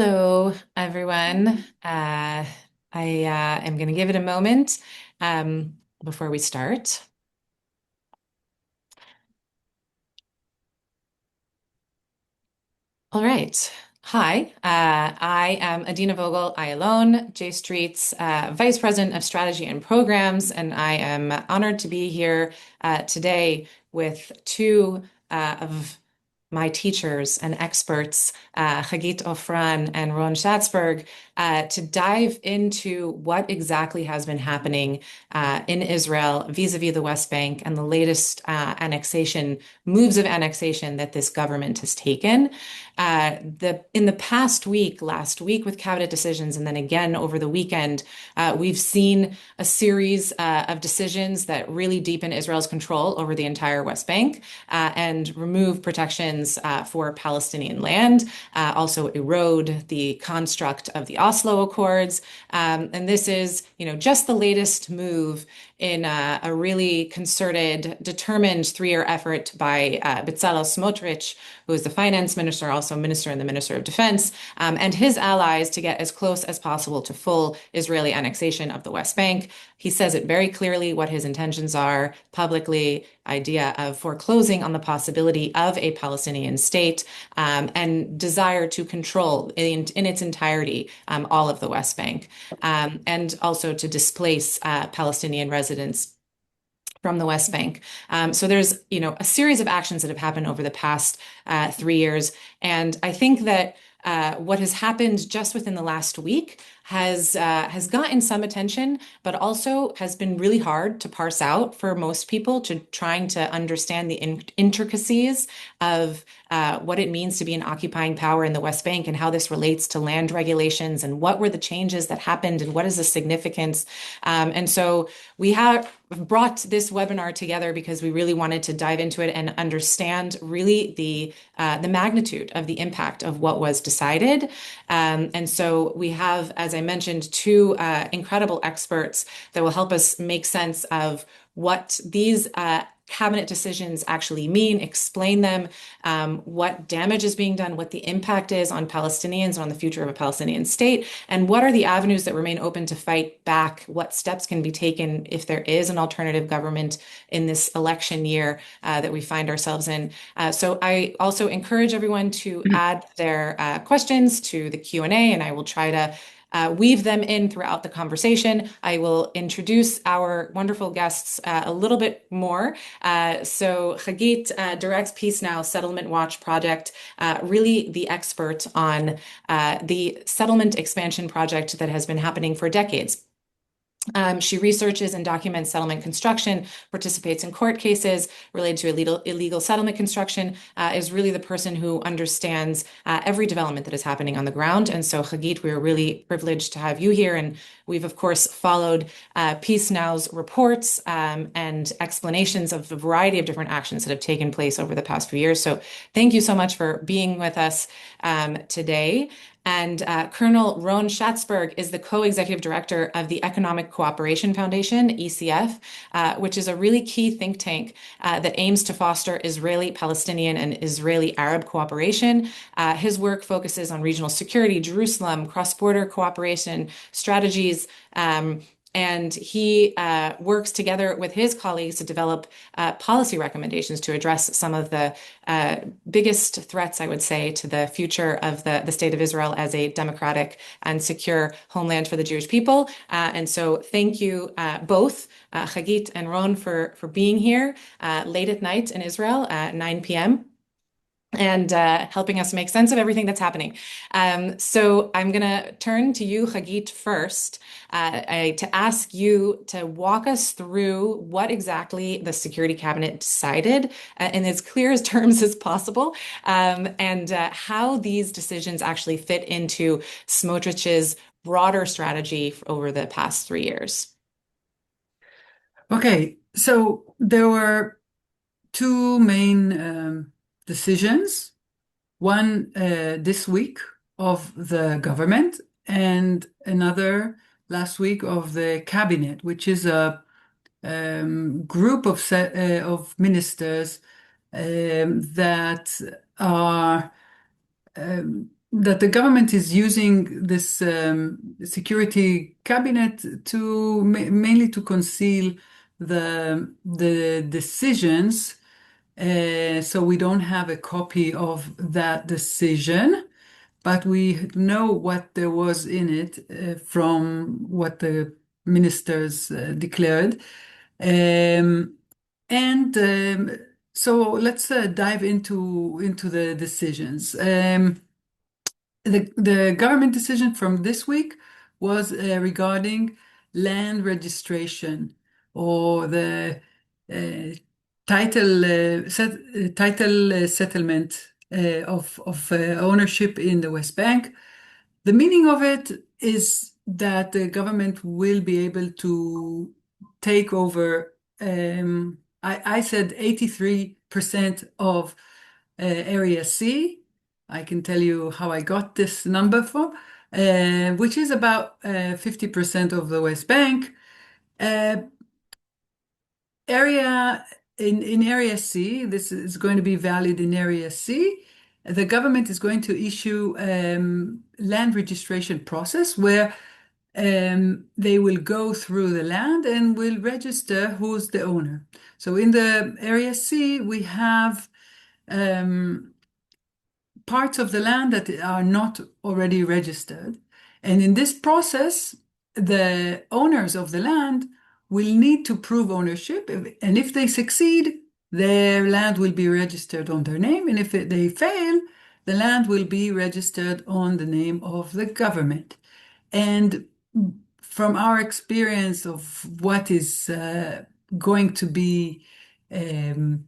Hello, everyone. I am going to give it a moment before we start. All right. Hi, I am Adina Vogel, I alone, J Street's Vice President of Strategy and Programs, and I am honored to be here today with two of my teachers and experts, Hagit Ofran and Ron Shatzberg, to dive into what exactly has been happening in Israel vis-a-vis the West Bank and the latest annexation, moves of annexation that this government has taken. In the past week, last week with cabinet decisions, and then again over the weekend, we've seen a series of decisions that really deepen Israel's control over the entire West Bank and remove protections for Palestinian land, also erode the construct of the Oslo Accords. And this is, just the latest move in a really concerted, determined three-year effort by Bezalel Smotrich, who is the finance minister, also minister in the Minister of Defense, and his allies to get as close as possible to full Israeli annexation of the West Bank. He says it very clearly what his intentions are publicly, idea of foreclosing on the possibility of a Palestinian state, and desire to control in its entirety all of the West Bank, and also to displace Palestinian residents from the West Bank. So there's, a series of actions that have happened over the past 3 years. And I think that what has happened just within the last week has gotten some attention, but also has been really hard to parse out for most people to trying to understand the intricacies of what it means to be an occupying power in the West Bank and how this relates to land regulations and what were the changes that happened and what is the significance. And so we have brought this webinar together because we really wanted to dive into it and understand really the magnitude of the impact of what was decided. And so we have, as I mentioned, two incredible experts that will help us make sense of what these cabinet decisions actually mean, explain them, what damage is being done, what the impact is on Palestinians, on the future of a Palestinian state, and what are the avenues that remain open to fight back, what steps can be taken if there is an alternative government in this election year that we find ourselves in. So I also encourage everyone to add their questions to the Q&A, and I will try to weave them in throughout the conversation. I will introduce our wonderful guests a little bit more. So Hagit directs Peace Now Settlement Watch Project, really the expert on the settlement expansion project that has been happening for decades. She researches and documents settlement construction, participates in court cases related to illegal settlement construction, is really the person who understands every development that is happening on the ground. And so, Hagit, we are really privileged to have you here. And we've, of course, followed Peace Now's reports and explanations of a variety of different actions that have taken place over the past few years. So thank you so much for being with us today. And Colonel Ron Shatzberg is the co-executive director of the Economic Cooperation Foundation, ECF, which is a really key think tank that aims to foster Israeli, Palestinian, and Israeli Arab cooperation. His work focuses on regional security, Jerusalem, cross-border cooperation strategies, and he works together with his colleagues to develop policy recommendations to address some of the biggest threats, I would say, to the future of the state of Israel as a democratic and secure homeland for the Jewish people. And so thank you both, Hagit and Ron, for being here late at night in Israel at 9 p.m. and helping us make sense of everything that's happening. So I'm going to turn to you, Hagit, first, to ask you to walk us through what exactly the Security Cabinet decided in as clear as terms as possible, and how these decisions actually fit into Smotrich's broader strategy over the past 3 years. Okay, so there were two main decisions, one this week of the government and another last week of the cabinet, which is a group of ministers that are that the government is using this security cabinet to mainly to conceal the decisions, so we don't have a copy of that decision, but we know what there was in it from what the ministers declared. Um, and so let's dive into the decisions. The government decision from this week was regarding land registration or the uh, title settlement of ownership in the West Bank. The meaning of it is that the government will be able to take over. I said 83% of Area C. I can tell you how I got this number from, which is about 50% of the West Bank. Uh, area in Area C, this is going to be valid in Area C. The government is going to issue land registration process where they will go through the land and will register who's the owner. So in the Area C, we have um, parts of the land that are not already registered. And in this process, the owners of the land will need to prove ownership. And if they succeed, their land will be registered on their name. And if they fail, the land will be registered on the name of the government. And from our experience of what is going to be um,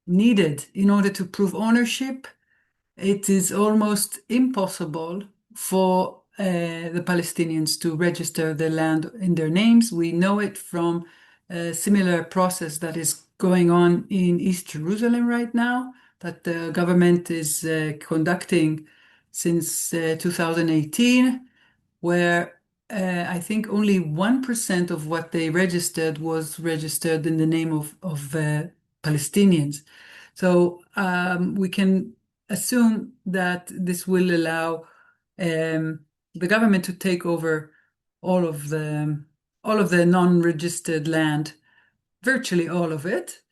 needed in order to prove ownership, it is almost impossible for the Palestinians to register the land in their names. We know it from a similar process that is going on in East Jerusalem right now, that the government is conducting since 2018, where I think only 1% of what they registered was registered in the name of Palestinians. So we can assume that this will allow the government to take over all of the all of the non-registered land, virtually all of it.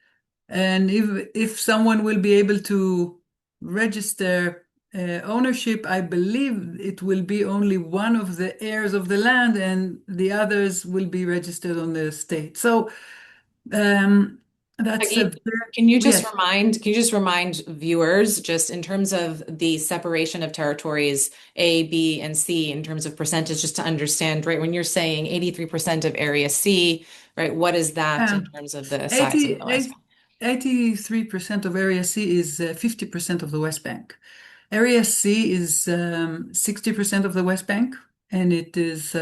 And if someone will be able to register ownership, I believe it will be only one of the heirs of the land, and the others will be registered on the state. So um, that's a Hagit, yes. can you just remind viewers, just in terms of the separation of territories A, B, and C, in terms of percentage, just to understand, right? When you're saying 83% of Area C, right, what is that in Um, terms of the size of 80, the West Bank? 83% of Area C is 50% of the West Bank. Area C is 60% of the West Bank, and it is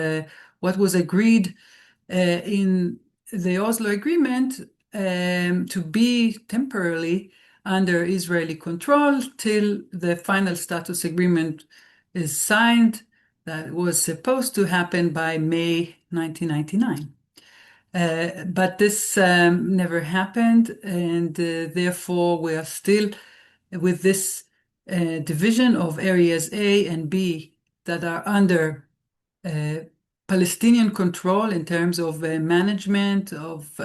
what was agreed in the Oslo Agreement to be temporarily under Israeli control till the final status agreement is signed. That was supposed to happen by May 1999. But this never happened, and therefore we are still with this division of areas A and B that are under uh, Palestinian control in terms of management, of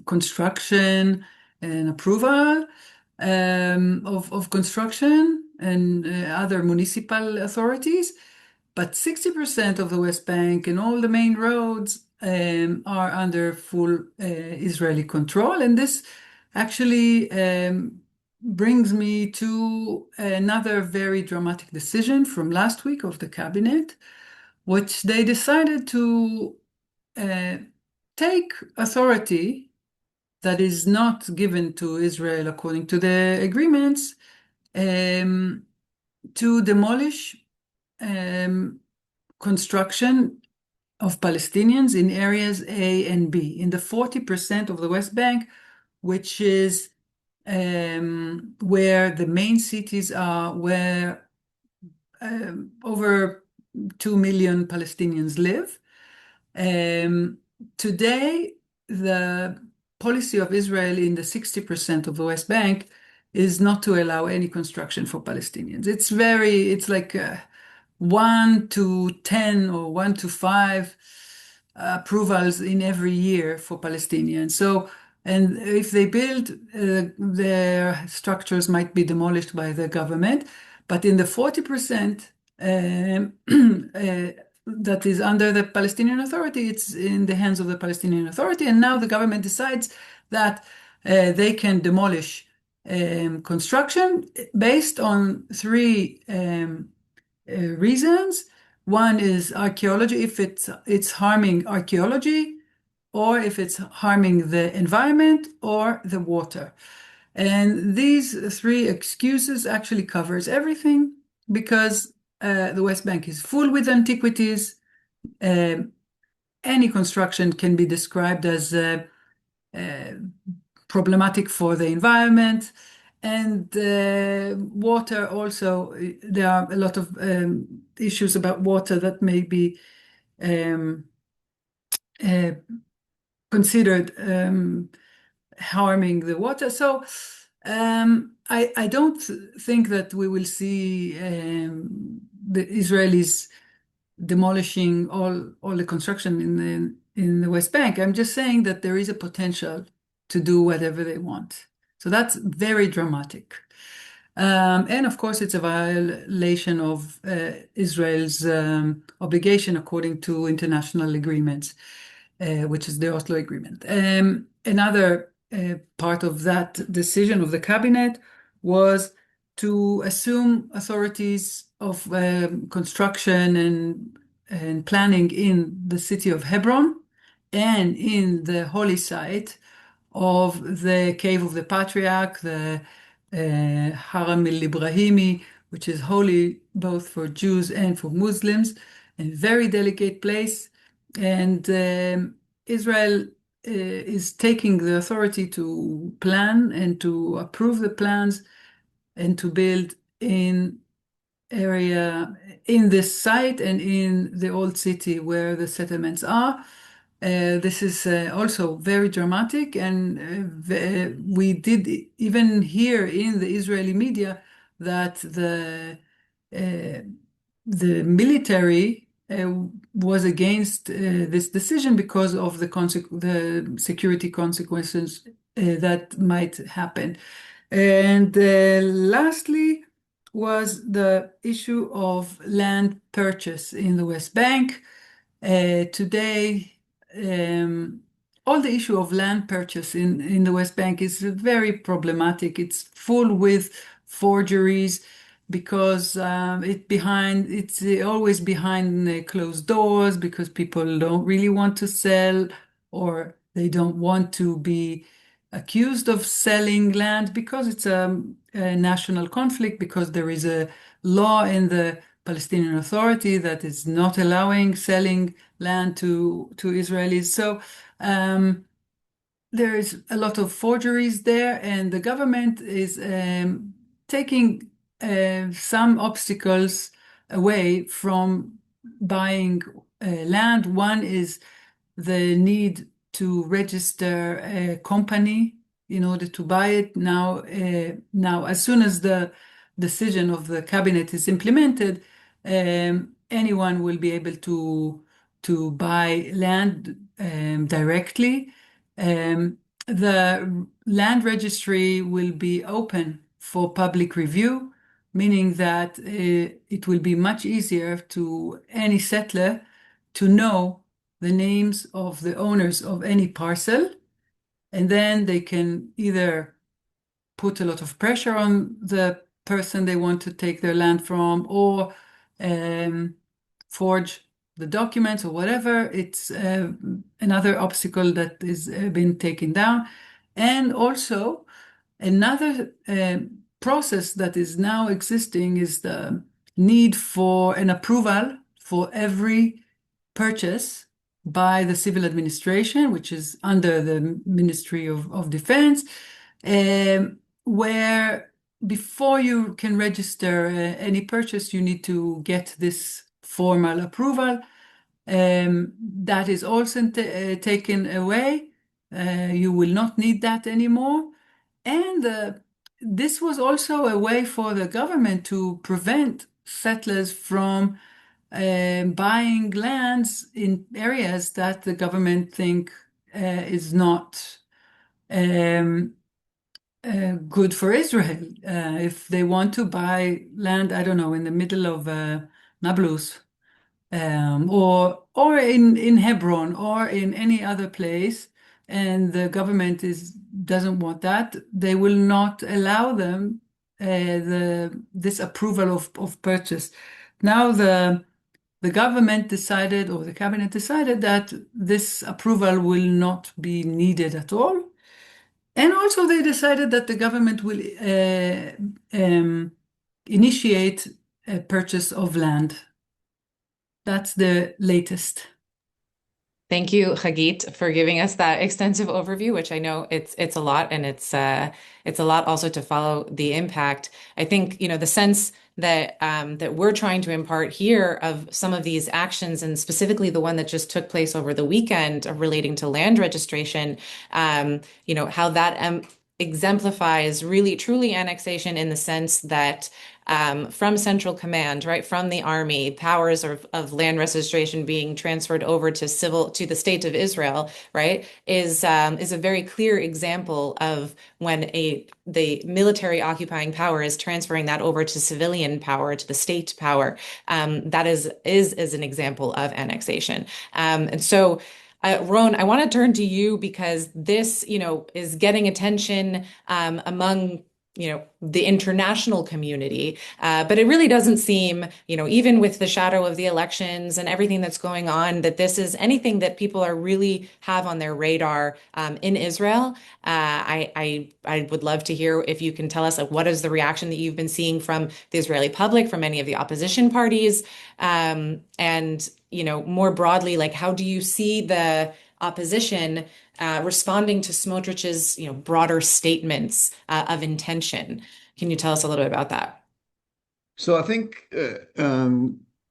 construction and approval of construction and other municipal authorities. But 60% of the West Bank and all the main roads are under full Israeli control. And this actually brings me to another very dramatic decision from last week of the cabinet, which they decided to uh, take authority that is not given to Israel according to the agreements um, to demolish um, construction of Palestinians in areas A and B, in the 40% of the West Bank, which is where the main cities are, where over 2 million Palestinians live. Um, Today, the policy of Israel in the 60% of the West Bank is not to allow any construction for Palestinians. It's like 1 to 10 or 1 to 5 approvals in every year for Palestinians. So, and if they build, their structures might be demolished by the government. But in the 40% that is under the Palestinian Authority, it's in the hands of the Palestinian Authority. And now the government decides that they can demolish construction based on three reasons. One is archaeology, if it's harming archaeology, or if it's harming the environment or the water. And these three excuses actually covers everything because the West Bank is full with antiquities. Um any construction can be described as uh, problematic for the environment. And water also, there are a lot of issues about water that may be um, uh, considered harming the water. So I don't think that we will see the Israelis demolishing all the construction in the West Bank. I'm just saying that there is a potential to do whatever they want. So that's very dramatic. And of course, it's a violation of Israel's obligation according to international agreements, which is the Oslo Agreement. Another part of that decision of the cabinet was to assume authorities of construction and planning in the city of Hebron and in the holy site of the Cave of the Patriarch, the Haram al-Ibrahimi, which is holy both for Jews and for Muslims, a very delicate place. And Israel is taking the authority to plan and to approve the plans and to build in area in this site and in the old city where the settlements are. This is also very dramatic, and we did even hear in the Israeli media that uh, the military was against this decision because of the security consequences that might happen. And lastly was the issue of land purchase in the West Bank. Today, all the issue of land purchase in the West Bank is very problematic. It's full with forgeries because it's always behind closed doors because people don't really want to sell or they don't want to be accused of selling land because it's a national conflict, because there is a law in the Palestinian Authority that is not allowing selling land to Israelis. So there is a lot of forgeries there, and the government is taking some obstacles away from buying land. One is the need to register a company in order to buy it. Now, as soon as the decision of the cabinet is implemented, anyone will be able to buy land directly. The land registry will be open for public review, meaning that it will be much easier to any settler to know the names of the owners of any parcel, and then they can either put a lot of pressure on the person they want to take their land from, or forge the documents or whatever. It's another obstacle that is been taken down. And also another process that is now existing is the need for an approval for every purchase by the civil administration, which is under the Ministry of Defense, where before you can register any purchase, you need to get this formal approval. That is also taken away. You will not need that anymore. And this was also a way for the government to prevent settlers from buying lands in areas that the government think is not um, good for Israel. If they want to buy land, I don't know, in the middle of Nablus, or in Hebron or in any other place, and the government is doesn't want that, they will not allow them this approval of purchase. Now the government decided, or the cabinet decided, that this approval will not be needed at all. And also they decided that the government will initiate a purchase of land. That's the latest. Thank you, Hagit, for giving us that extensive overview, which I know it's a lot, and it's a lot also to follow the impact. I think, the sense that that we're trying to impart here of some of these actions, and specifically the one that just took place over the weekend relating to land registration, how that exemplifies really truly annexation in the sense that from central command, right, from the army, powers of land registration being transferred over to the state of Israel, right, is a very clear example of when the military occupying power is transferring that over to civilian power, to the state power. That is an example of annexation. And so. Ron, I want to turn to you because this, is getting attention among the international community. But it really doesn't seem, even with the shadow of the elections and everything that's going on, that this is anything that people are really have on their radar in Israel. I would love to hear if you can tell us, like, what is the reaction that you've been seeing from the Israeli public, from any of the opposition parties, and more broadly, like, how do you see the opposition responding to Smotrich's, broader statements of intention? Can you tell us a little bit about that? So I think,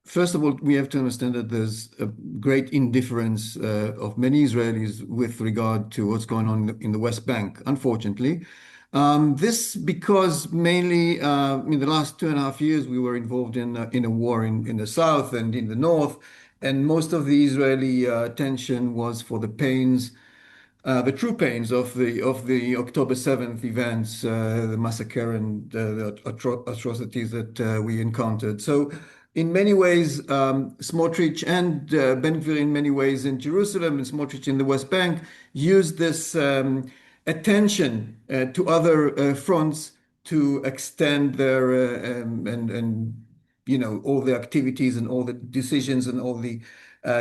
first of all, we have to understand that there's a great indifference of many Israelis with regard to what's going on in the West Bank, unfortunately. This because mainly in the last 2.5 years, we were involved in a war in the south and in the north, and most of the Israeli attention was for the true pains of the October 7th events, the massacre and the atrocities that we encountered. So, in many ways, Smotrich and Ben Gvir, in many ways, in Jerusalem, and Smotrich in the West Bank, used this attention to other fronts to extend their and all the activities and all the decisions and all the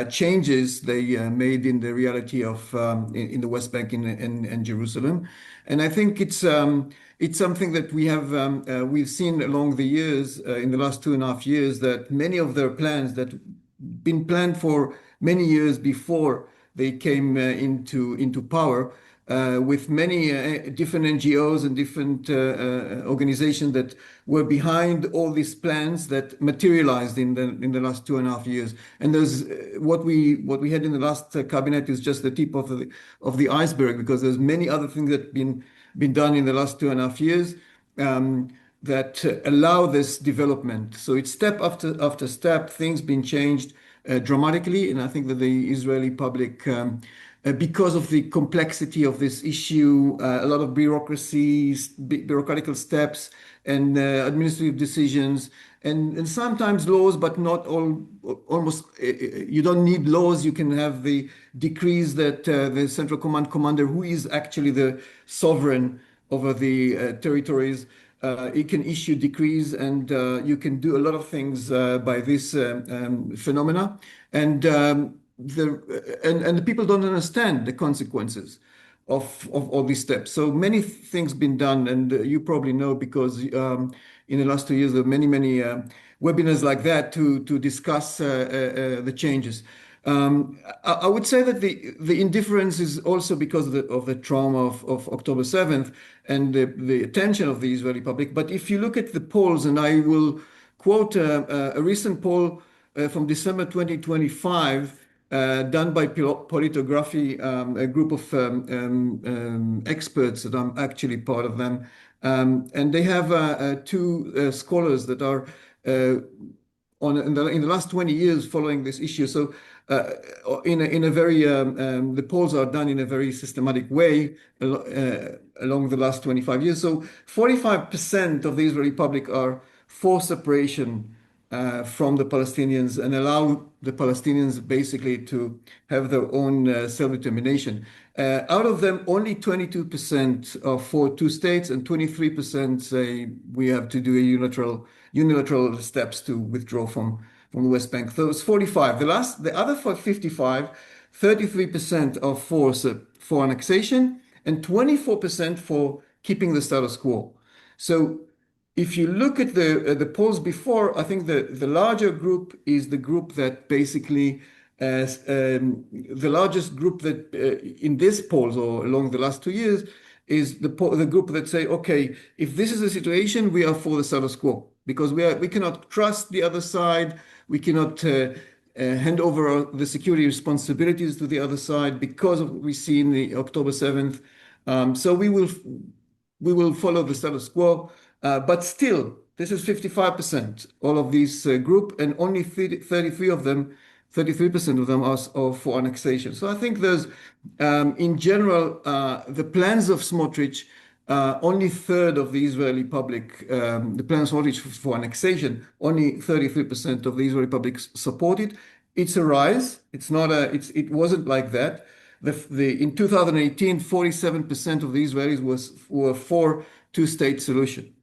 changes they made in the reality of in the West Bank and Jerusalem. And I think it's something that we've seen along the years, in the last 2.5 years, that many of their plans that been planned for many years before they came into power, with many different NGOs and different organizations that were behind all these plans that materialized in the last 2.5 years. And there's what we had in the last cabinet is just the tip of the iceberg, because there's many other things that been done in the last 2.5 years. That allow this development. So it's step after step, things been changed dramatically, and I think that the Israeli public, because of the complexity of this issue, a lot of bureaucratic steps, and administrative decisions, and sometimes laws, but not all. Almost, you don't need laws. You can have the decrees that the Central Command commander, who is actually the sovereign over the territories, it can issue decrees, and you can do a lot of things by this phenomena. And the people don't understand the consequences of all these steps. So many things been done, and you probably know, because in the last 2 years there are many webinars like that to discuss the changes. I would say that the indifference is also because of the trauma of October 7th and the attention of the Israeli public. But if you look at the polls, and I will quote a recent poll from December 2025, done by Politography, a group of experts that I'm actually part of them, And they have two scholars that are in the last 20 years following this issue. So in a very the polls are done in a very systematic way along the last 25 years. So 45% of the Israeli public are for separation from the Palestinians and allow the Palestinians basically to have their own self-determination. Out of them, only 22% are for two states, and 23% say we have to do a unilateral steps to withdraw from the West Bank. So it's 45. The other 55, 33% are for annexation and 24% for keeping the status quo. So if you look at the polls before, I think the larger group is the group that basically the largest group that in these polls or along the last 2 years is the group that say, okay, if this is the situation, we are for the status quo because we cannot trust the other side, we cannot hand over the security responsibilities to the other side because of what we see in the October 7th. So we will follow the status quo, but still, this is 55%, all of these group, and only 33 of them, 33% of them are for annexation. So I think there's, in general, the plans of Smotrich, only third of the Israeli public, the plans of Smotrich for annexation, only 33% of the Israeli public supported. It's a rise. It wasn't like that. In 2018, 47% of the Israelis were for two-state solution.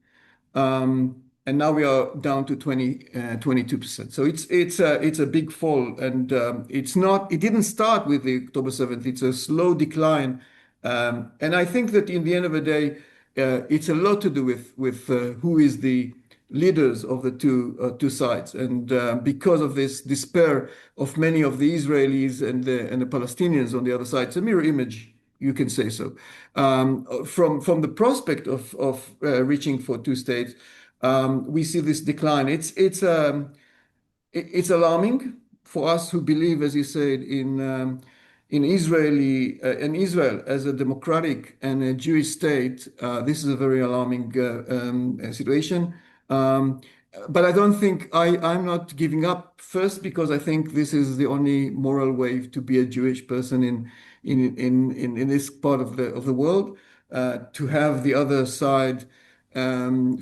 And now we are down to 22%. So it's a big fall, and it didn't start with the October 7th. It's a slow decline, and I think that in the end of the day, it's a lot to do with who is the leaders of the two sides, and because of this despair of many of the Israelis and the Palestinians on the other side, it's a mirror image. You can say so. From the prospect of reaching for two states, we see this decline. It's alarming for us who believe, as you said, in Israel as a democratic and a Jewish state. This is a very alarming situation. But I don't think I'm not giving up. First, because I think this is the only moral way to be a Jewish person in this part of the world, to have the other side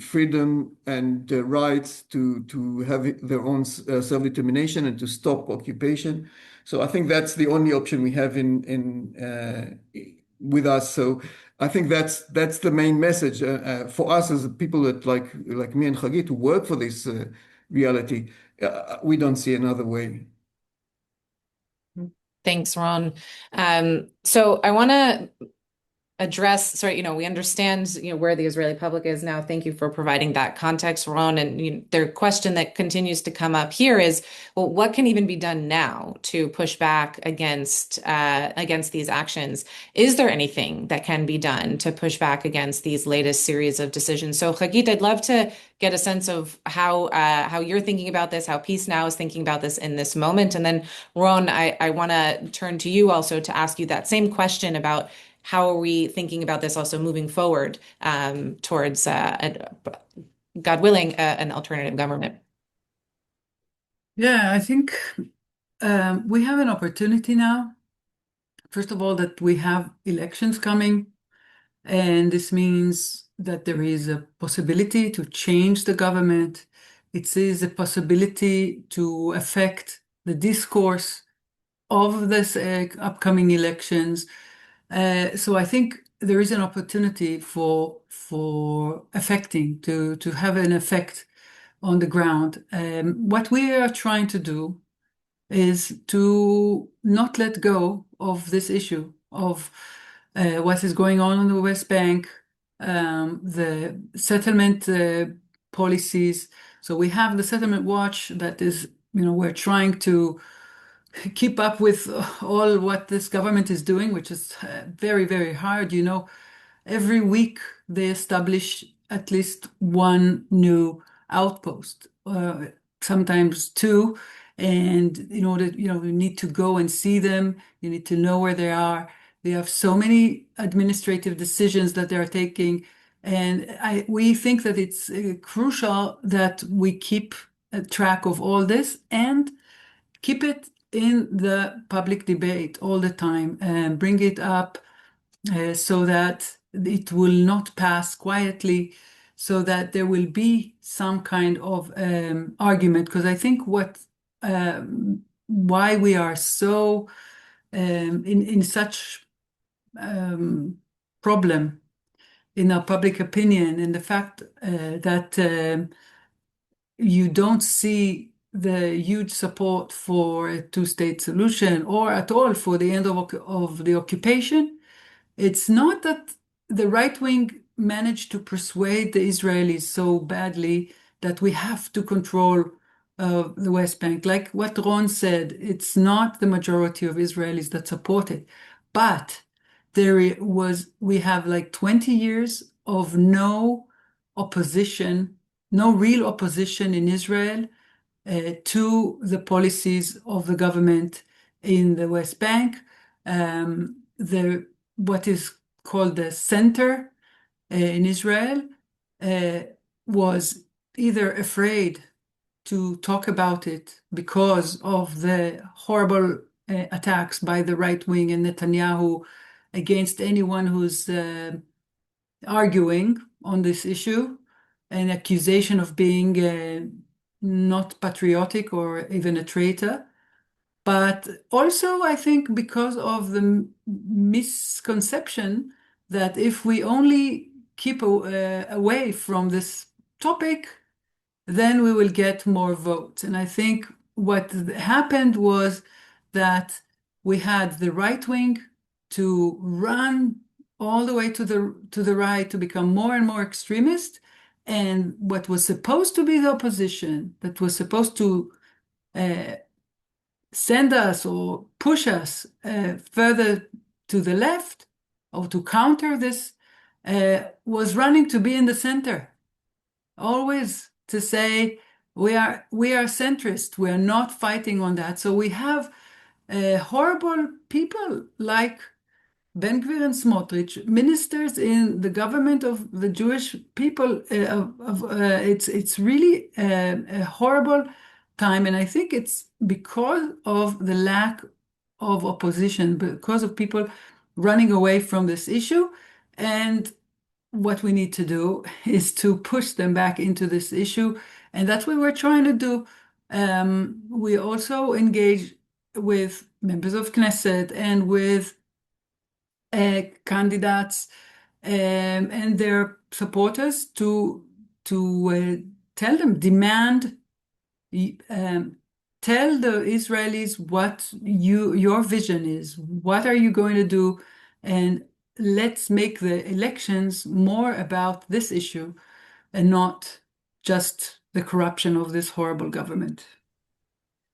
freedom and rights to have their own self-determination and to stop occupation. So I think that's the only option we have with us. So I think that's the main message for us as people that like me and Hagit who work for this reality. We don't see another way. Thanks, Ron. So I want to address, sorry, we understand, where the Israeli public is now. Thank you for providing that context, Ron. And the question that continues to come up here is, well, what can even be done now to push back against these actions? Is there anything that can be done to push back against these latest series of decisions? So, Hagit, I'd love to get a sense of how you're thinking about this, how Peace Now is thinking about this in this moment. And then, Ron, I want to turn to you also to ask you that same question about how are we thinking about this also moving forward towards, God willing, an alternative government? Yeah, I think we have an opportunity now. First of all, that we have elections coming, and this means that there is a possibility to change the government. It is a possibility to affect the discourse of this upcoming elections. So I think there is an opportunity for affecting to have an effect on the ground. What we are trying to do is to not let go of this issue of what is going on the West Bank, the settlement policies. So we have the settlement watch that is, we're trying to keep up with all what this government is doing, which is very, very hard. Every week they establish at least one new outpost, sometimes two. And in order, you need to go and see them. You need to know where they are. They have so many administrative decisions that they are taking. And we think that it's crucial that we keep track of all this and keep it in the public debate all the time and bring it up so that it will not pass quietly, so that there will be some kind of argument. Because I think why we are so in such problem in our public opinion, and the fact that you don't see the huge support for a two-state solution or at all for the end of the occupation. It's not that the right wing managed to persuade the Israelis so badly that we have to control the West Bank. Like what Ron said, it's not the majority of Israelis that support it. But we have like 20 years of no opposition, no real opposition in Israel to the policies of the government in the West Bank. What is called the center in Israel uh, was either afraid to talk about it because of the horrible attacks by the right wing and Netanyahu against anyone who's arguing on this issue, an accusation of being not patriotic or even a traitor. But also, I think because of the misconception that if we only keep away from this topic, then we will get more votes. And I think what happened was that we had the right wing to run all the way to the right to become more and more extremist. And what was supposed to be the opposition, that was supposed to uh, send us or push us further to the left or to counter this, was running to be in the center, always to say we are centrist, we are not fighting on that. So we have horrible people like Ben Gvir and Smotrich, ministers in the government of the Jewish people. It's really a horrible time, and I think it's because of the lack of opposition, because of people running away from this issue. And what we need to do is to push them back into this issue, and that's what we're trying to do. We also engage with members of Knesset and with candidates and their supporters to tell them, demand, um, tell the Israelis what your vision is. What are you going to do? And let's make the elections more about this issue and not just the corruption of this horrible government.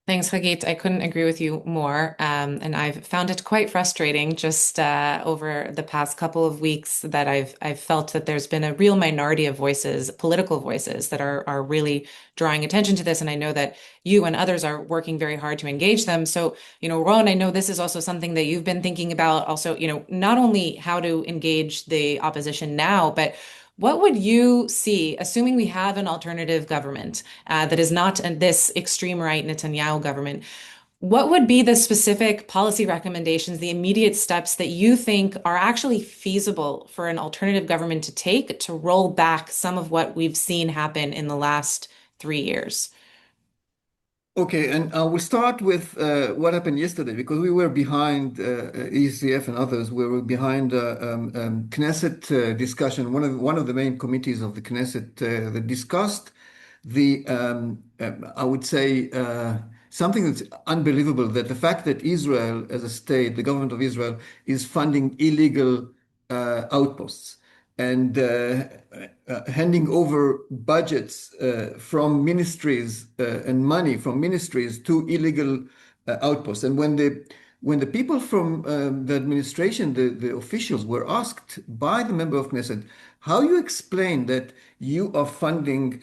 Thanks, Hagit. I couldn't agree with you more. And I've found it quite frustrating just over the past couple of weeks that I've felt that there's been a real minority of voices, political voices, that are really drawing attention to this. And I know that you and others are working very hard to engage them. So, Ron, I know this is also something that you've been thinking about. Also, not only how to engage the opposition now, but what would you see, assuming we have an alternative government that is not this extreme right Netanyahu government? What would be the specific policy recommendations, the immediate steps that you think are actually feasible for an alternative government to take to roll back some of what we've seen happen in the last 3 years? Okay, and we'll start with what happened yesterday because we were behind ECF and others. We were behind Knesset discussion. One of the main committees of the Knesset that discussed the I would say something that's unbelievable, that the fact that Israel as a state, the government of Israel, is funding illegal outposts and handing over budgets from ministries and money from ministries to illegal outposts. And when the people from the administration, the officials, were asked by the member of Knesset, how you explain that you are funding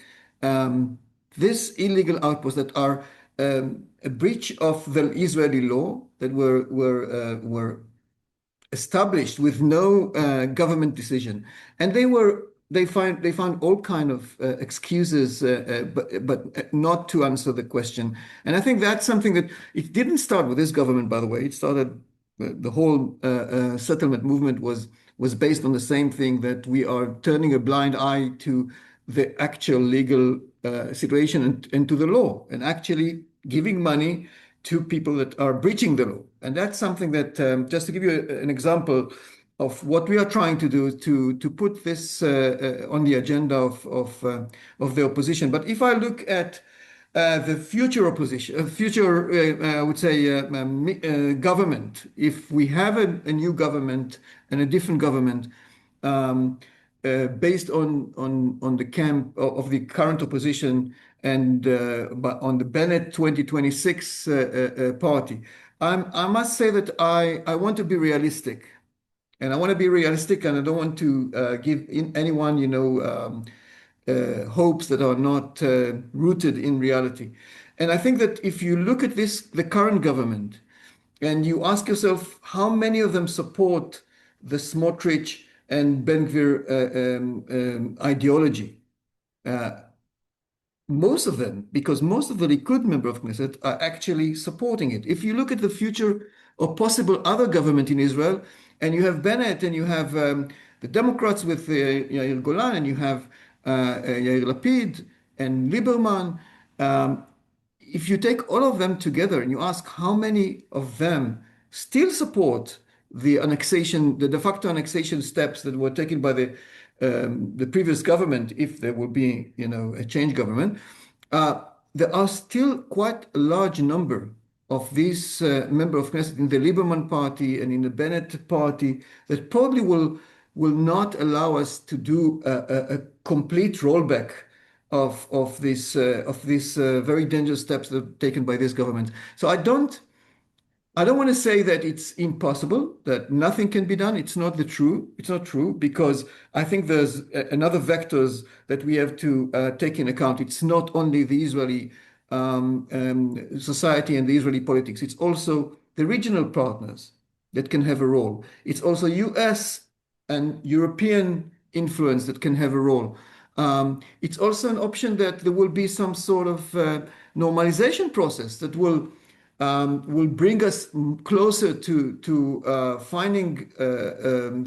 this illegal outposts that are a breach of the Israeli law that were established with no government decision. And they were they found all kind of excuses, but not to answer the question. And I think that's something that it didn't start with this government, by the way. It started the whole settlement movement was based on the same thing, that we are turning a blind eye to the actual legal situation and to the law, and actually giving money to people that are breaching the law. And that's something that, just to give you an example of what we are trying to do to put this on the agenda of the opposition. But if I look at the future opposition, future, I would say, government, if we have a new government and a different government, based on the camp of the current opposition and but on the Bennett 2026 party, I must say that I want to be realistic. And I want to be realistic, and I don't want to give anyone, hopes that are not rooted in reality. And I think that if you look at this, the current government, and you ask yourself how many of them support the Smotrich and Ben Gvir ideology, uh, most of them, because most of the Likud member of Knesset are actually supporting it. If you look at the future or possible other government in Israel, and you have Bennett, and you have the Democrats with Yair Golan, and you have Yair Lapid and Lieberman, if you take all of them together and you ask how many of them still support the annexation, the de facto annexation steps that were taken by the previous government, if there will be, a change government, there are still quite a large number of these members of Knesset in the Lieberman party and in the Bennett party that probably will not allow us to do a complete rollback of these very dangerous steps that are taken by this government. So I don't want to say that it's impossible, that nothing can be done. It's not true. It's not true, because I think there's another vectors that we have to take in account. It's not only the Israeli society and the Israeli politics. It's also the regional partners that can have a role. It's also US and European influence that can have a role. It's also an option that there will be some sort of normalization process that will bring us closer to finding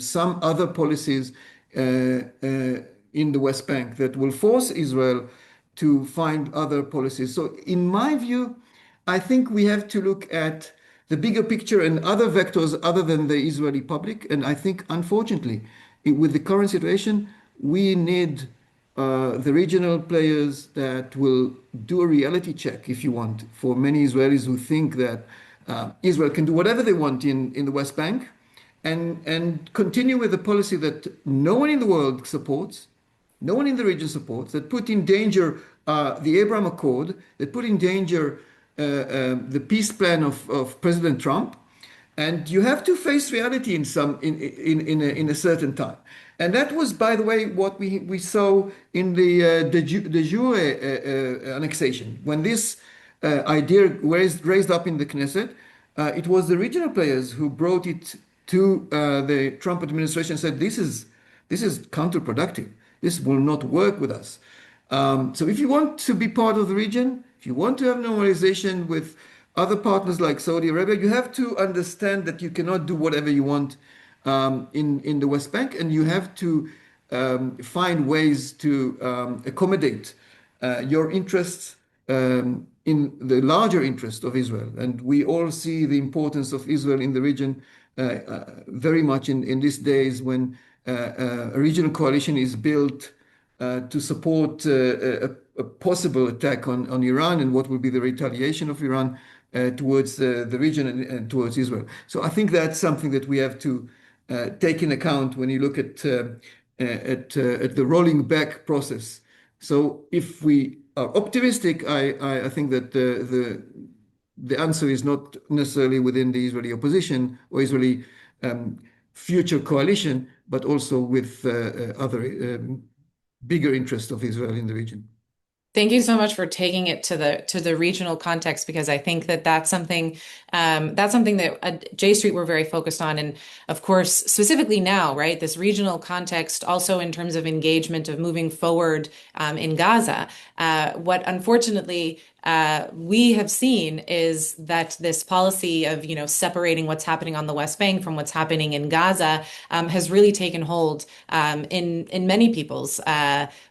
some other policies in the West Bank that will force Israel to find other policies. So in my view, I think we have to look at the bigger picture and other vectors other than the Israeli public. And I think, unfortunately, with the current situation, we need the regional players that will do a reality check, if you want, for many Israelis who think that Israel can do whatever they want in the West Bank, and continue with a policy that no one in the world supports, no one in the region supports, that put in danger the Abraham Accord, that put in danger the peace plan of President Trump. And you have to face reality in a certain time. And that was, by the way, what we saw in the de jure annexation. When this idea raised up in the Knesset, it was the regional players who brought it to the Trump administration and said, this is counterproductive. This will not work with us. So if you want to be part of the region, if you want to have normalization with other partners like Saudi Arabia, you have to understand that you cannot do whatever you want in the West Bank, and you have to find ways to accommodate your interests in the larger interest of Israel. And we all see the importance of Israel in the region very much in these days when a regional coalition is built to support a possible attack on Iran and what will be the retaliation of Iran towards the region and towards Israel. So I think that's something that we have to take in account when you look at the rolling back process. So if we are optimistic, I think that the answer is not necessarily within the Israeli opposition or Israeli future coalition, but also with other bigger interests of Israel in the region. Thank you so much for taking it to the regional context because I think that that's something that at J Street we're very focused on, and of course specifically now, right? This regional context also in terms of engagement of moving forward in Gaza. What unfortunately we have seen is that this policy of separating what's happening on the West Bank from what's happening in Gaza has really taken hold in many people's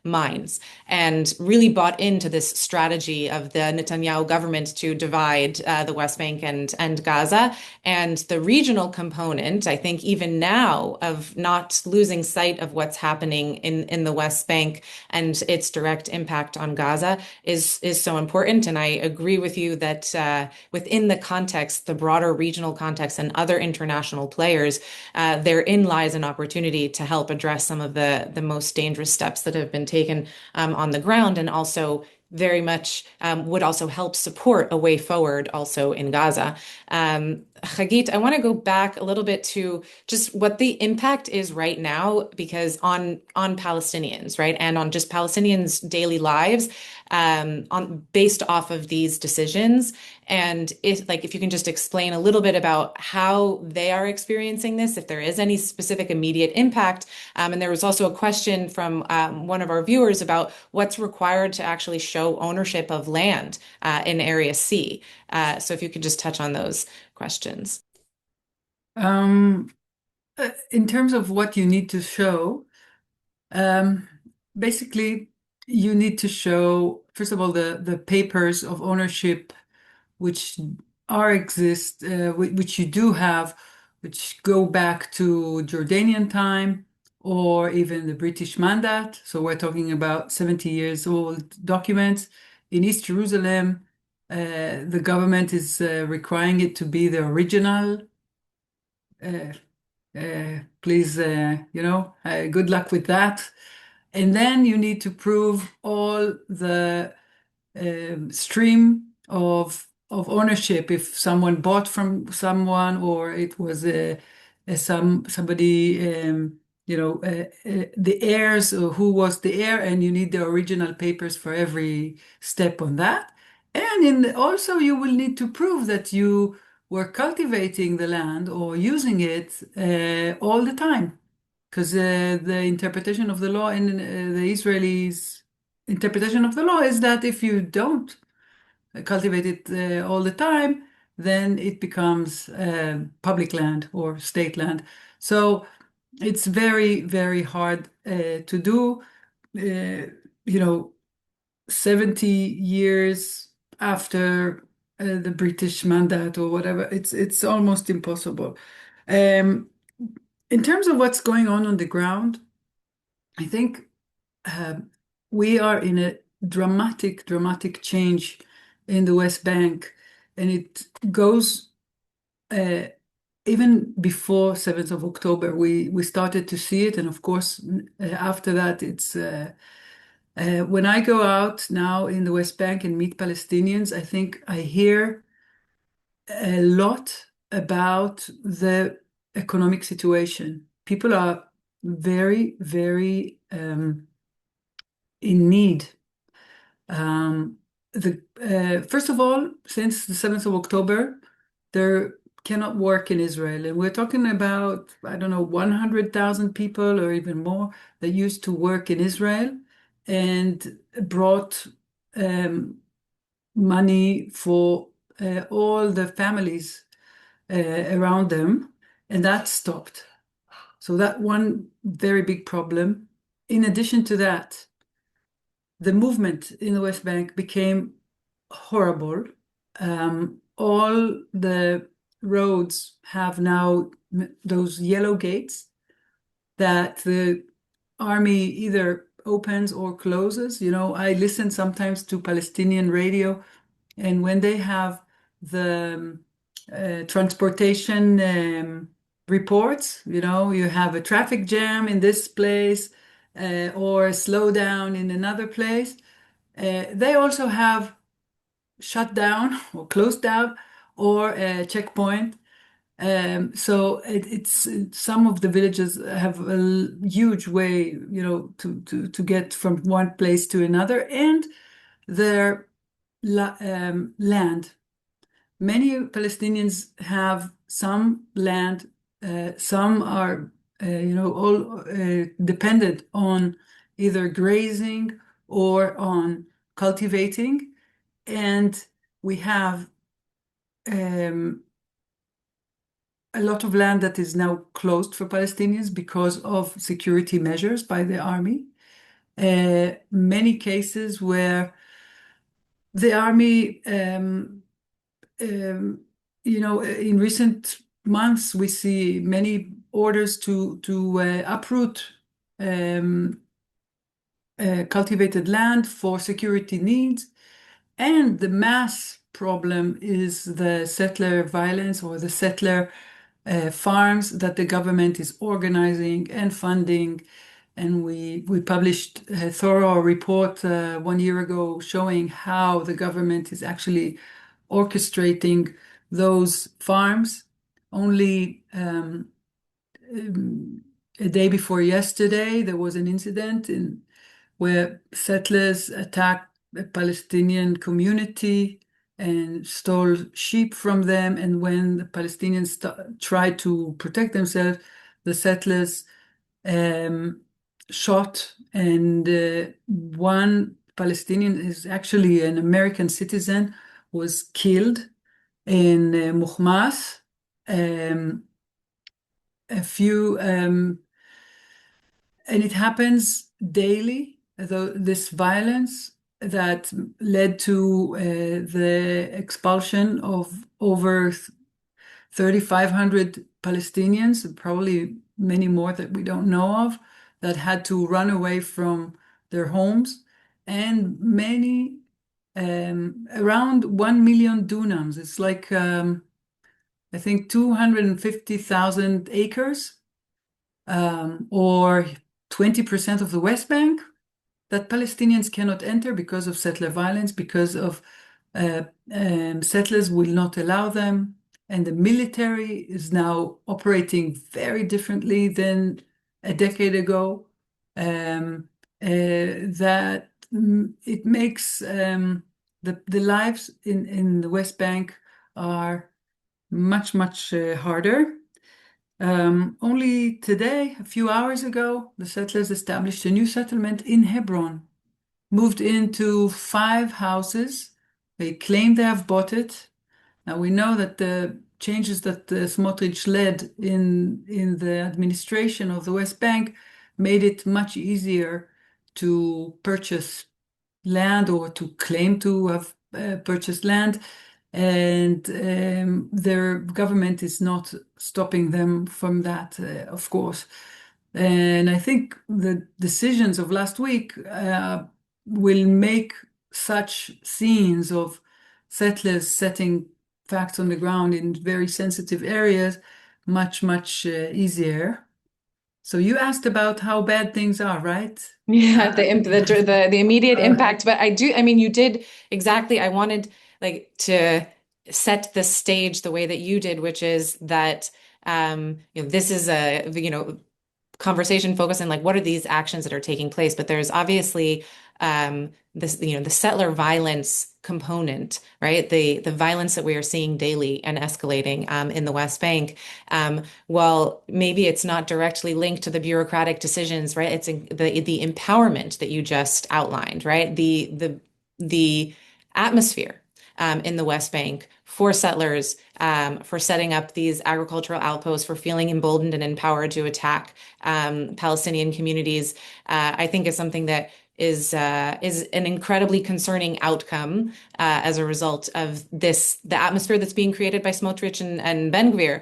minds and really bought into this strategy of the Netanyahu government to divide the West Bank and Gaza. And the regional component, I think, even now, of not losing sight of what's happening in the West Bank and its direct impact on Gaza is so important. And I agree with you that within the context, the broader regional context and other international players, therein lies an opportunity to help address some of the most dangerous steps that have been taken on the ground, and also very much would also help support a way forward also in Gaza. Hagit, I want to go back a little bit to just what the impact is right now, because on Palestinians, right, and on just Palestinians' daily lives, on based off of these decisions. And if you can just explain a little bit about how they are experiencing this, if there is any specific immediate impact. And there was also a question from one of our viewers about what's required to actually show ownership of land in Area C. So if you could just touch on those questions. Um, in terms of what you need to show, um, basically, you need to show, first of all, the papers of ownership which exist, which you do have, which go back to Jordanian time or even the British Mandate. So we're talking about 70 years old documents. In East Jerusalem, the government is requiring it to be the original. Uh, Please, good luck with that. And then you need to prove all the stream of ownership. If someone bought from someone, or it was somebody, the heirs, or who was the heir, and you need the original papers for every step on that. And also you will need to prove that you were cultivating the land or using it all the time, because the interpretation of the law in the Israelis' interpretation of the law is that if you don't cultivate it all the time, then it becomes public land or state land. So it's very, very hard to do. You know, 70 years after the British Mandate or whatever, it's almost impossible. Um, in terms of what's going on the ground, I think um, we are in a dramatic, dramatic change in the West Bank, and it goes uh, even before 7th of October. We started to see it, and of course, after that, it's when I go out now in the West Bank and meet Palestinians, I think I hear a lot about the economic situation. People are very, very in need. Um, First of all, since the 7th of October, there cannot work in Israel. And we're talking about, I don't know, 100,000 people or even more that used to work in Israel and brought um, money for all the families around them. And that stopped. So that one very big problem. In addition to that, the movement in the West Bank became horrible. All the roads have now those yellow gates that the army either opens or closes. I listen sometimes to Palestinian radio, and when they have the transportation reports, you have a traffic jam in this place or a slowdown in another place. They also have shut down or closed down or a checkpoint. So it's some of the villages have a huge way, to get from one place to another, and their land. Many Palestinians have some land, some are, all dependent on either grazing or on cultivating. And we have um, a lot of land that is now closed for Palestinians because of security measures by the army. Many cases where the army, in recent months, we see many orders to uproot um, cultivated land for security needs. And the mass problem is the settler violence or the settler farms that the government is organizing and funding. And we published a thorough report 1 year ago showing how the government is actually orchestrating those farms. Only a day before yesterday, there was an incident where settlers attacked a Palestinian community and stole sheep from them. And when the Palestinians tried to protect themselves, the settlers um, shot, and one Palestinian is actually an American citizen, was killed in Muhmas. Um, a few And it happens daily, this violence that led to the expulsion of over 3,500 Palestinians, probably many more that we don't know of, that had to run away from their homes, and many, around 1 million dunams. It's like, I think, 250,000 acres, or 20% of the West Bank, that Palestinians cannot enter because of settler violence, because of settlers will not allow them. And the military is now operating very differently than a decade ago. That it makes the lives in the West Bank are much, much harder. Only today, a few hours ago, the settlers established a new settlement in Hebron, moved into 5 houses. They claim they have bought it. Now we know that the changes that Smotrich led in the administration of the West Bank made it much easier to purchase land or to claim to have purchased land, and their government is not stopping them from that, of course. And I think the decisions of last week will make such scenes of settlers setting facts on the ground in very sensitive areas much, much easier. So you asked about how bad things are, right? Yeah, the immediate impact. But I mean, you did exactly. I wanted like to set the stage the way that you did, which is that this is a conversation focused on like what are these actions that are taking place, but there's obviously this the settler violence component, right? The violence that we are seeing daily and escalating in the West Bank. Well, maybe it's not directly linked to the bureaucratic decisions, right? It's the empowerment that you just outlined, right? The atmosphere in the West Bank for settlers, for setting up these agricultural outposts, for feeling emboldened and empowered to attack Palestinian communities, I think is something that is an incredibly concerning outcome as a result of the atmosphere that's being created by Smotrich and Ben Gvir.